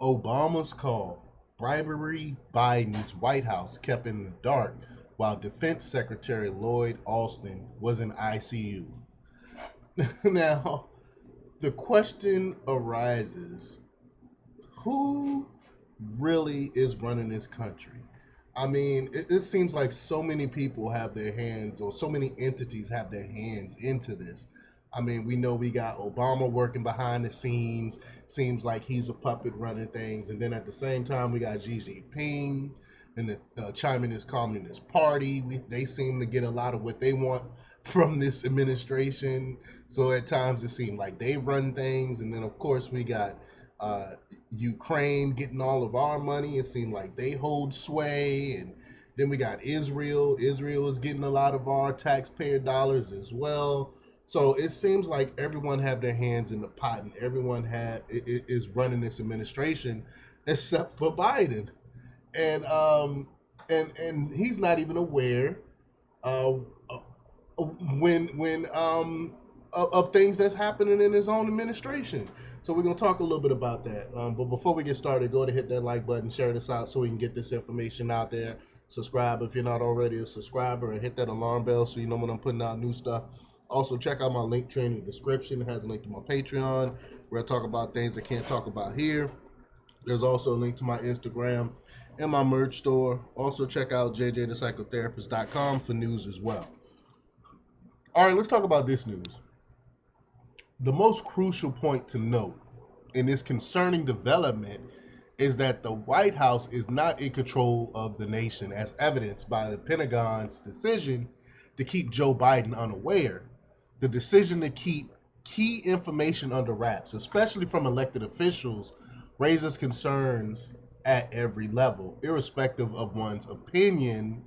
Obama's call, bribery Biden's White House kept in the dark while Defense Secretary Lloyd Austin was in ICU. Now, the question arises, who really is running this country? I mean, it seems like so many people have their hands, or so many entities have their hands into this. I mean, we know we got Obama working behind the scenes. Seems like he's a puppet running things, and then at the same time, we got Xi Jinping and the Chinese Communist Party. They seem to get a lot of what they want from this administration. So at times it seemed like they run things, and then of course we got uh, Ukraine getting all of our money. It seemed like they hold sway, and then we got Israel. Israel is getting a lot of our taxpayer dollars as well. So it seems like everyone have their hands in the pot, and everyone is running this administration, except for Biden, and he's not even aware uh, of things that's happening in his own administration. So we're gonna talk a little bit about that. But before we get started, go ahead and hit that like button, share this out so we can get this information out there. Subscribe if you're not already a subscriber, and hit that alarm bell so you know when I'm putting out new stuff. Also, check out my link tree in the description. It has a link to my Patreon where I talk about things I can't talk about here. There's also a link to my Instagram and my merch store. Also, check out jjthepsychotherapist.com for news as well. All right, let's talk about this news. The most crucial point to note in this concerning development is that the White House is not in control of the nation, as evidenced by the Pentagon's decision to keep Joe Biden unaware. The decision to keep key information under wraps, especially from elected officials, raises concerns at every level, irrespective of one's opinion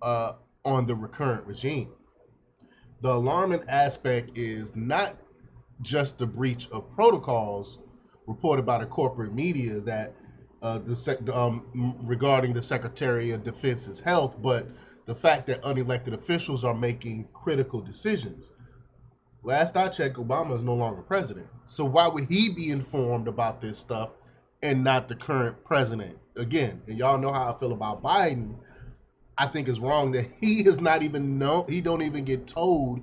uh, on the recurrent regime. The alarming aspect is not just the breach of protocols reported by the corporate media that regarding the Secretary of Defense's health, but the fact that unelected officials are making critical decisions. Last I checked, Obama is no longer president. So why would he be informed about this stuff and not the current president? Again, and y'all know how I feel about Biden. I think it's wrong that he is not even know he don't even get told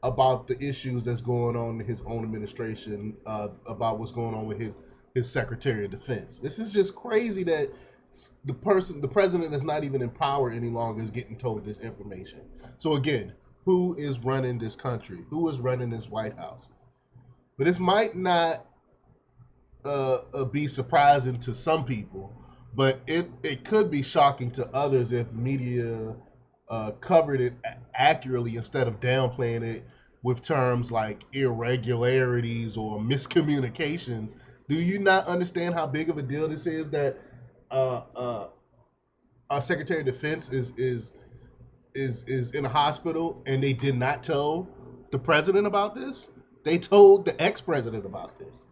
about the issues that's going on in his own administration, about what's going on with his Secretary of Defense. This is just crazy that the president that's not even in power any longer is getting told this information. So again, who is running this country? Who is running this White House? But this might not be surprising to some people, but it could be shocking to others if media covered it accurately instead of downplaying it with terms like irregularities or miscommunications. Do you not understand how big of a deal this is that uh, uh, our Secretary of Defense is in a hospital and they did not tell the president about this? They told the ex-president about this.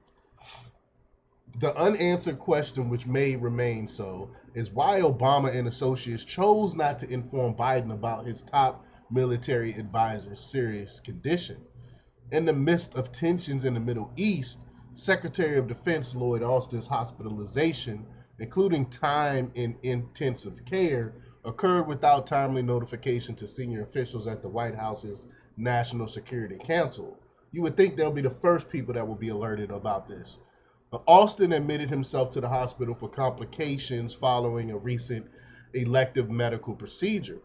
The unanswered question, which may remain so, is why Obama and associates chose not to inform Biden about his top military advisor's serious condition. In the midst of tensions in the Middle East, Secretary of Defense Lloyd Austin's hospitalization, including time in intensive care, occurred without timely notification to senior officials at the White House's National Security Council. You would think they'll be the first people that will be alerted about this. Austin admitted himself to the hospital for complications following a recent elective medical procedure.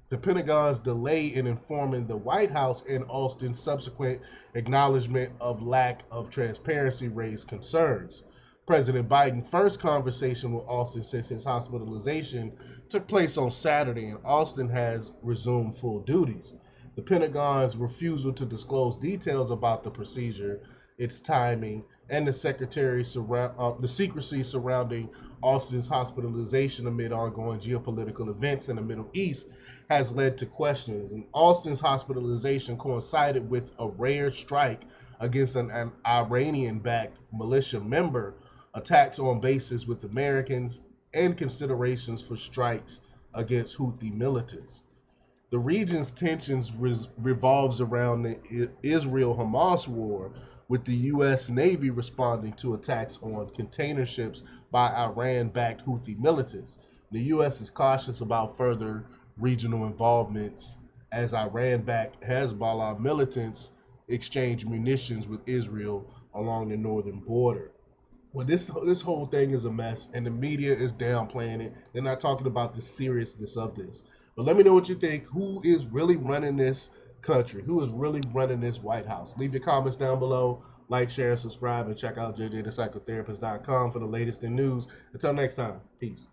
The Pentagon's delay in informing the White House and Austin's subsequent acknowledgement of lack of transparency raised concerns. President Biden's first conversation with Austin since his hospitalization took place on Saturday, and Austin has resumed full duties. The Pentagon's refusal to disclose details about the procedure, its timing, and the secrecy surrounding Austin's hospitalization amid ongoing geopolitical events in the Middle East has led to questions. And Austin's hospitalization coincided with a rare strike against an Iranian-backed militia member, attacks on bases with Americans, and considerations for strikes against Houthi militants. The region's tensions revolves around the Israel-Hamas war, with the U.S. Navy responding to attacks on container ships by Iran-backed Houthi militants. The U.S. is cautious about further regional involvements as Iran-backed Hezbollah militants exchange munitions with Israel along the northern border. Well, this whole thing is a mess, and the media is downplaying it. They're not talking about the seriousness of this. But let me know what you think. Who is really running this country? Who is really running this White House? Leave your comments down below. Like, share, subscribe, and check out jjthepsychotherapist.com for the latest in news. Until next time, peace.